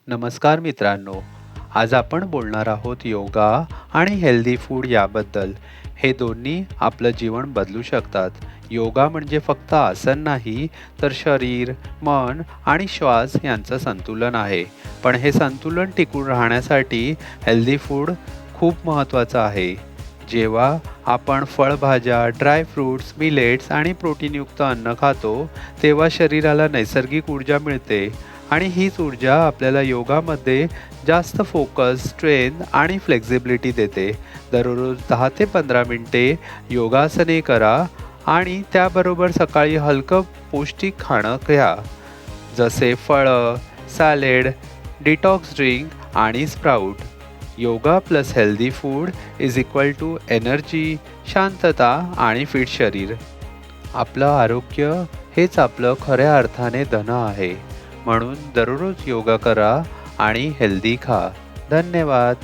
नमस्कार मित्रांनो, आज आपण बोलणार आहोत योगा आणि हेल्दी फूड याबद्दल. हे दोन्ही आपलं जीवन बदलू शकतात. योगा म्हणजे फक्त आसन नाही, तर शरीर, मन आणि श्वास यांचं संतुलन आहे. पण हे संतुलन टिकून राहण्यासाठी हेल्दी फूड खूप महत्त्वाचं आहे. जेव्हा आपण फळभाज्या, ड्राय फ्रुट्स, मिलेट्स आणि प्रोटीनयुक्त अन्न खातो, तेव्हा शरीराला नैसर्गिक ऊर्जा मिळते आणि हीच ऊर्जा आपल्याला योगामध्ये जास्त फोकस, स्ट्रेंथ आणि फ्लेक्झिबिलिटी देते. दररोज 10 ते 15 मिनिटे योगासने करा आणि त्याबरोबर सकाळी हलकं पौष्टिक खाणं घ्या. जसे फळं, सॅलड, डिटॉक्स ड्रिंक आणि sprout. Yoga plus healthy food is equal to energy, शांतता आणि फिट शरीर. आपलं आरोग्य हेच आपलं खऱ्या अर्थाने धन आहे. म्हणून दररोज योगा करा आणि हेल्दी खा. धन्यवाद.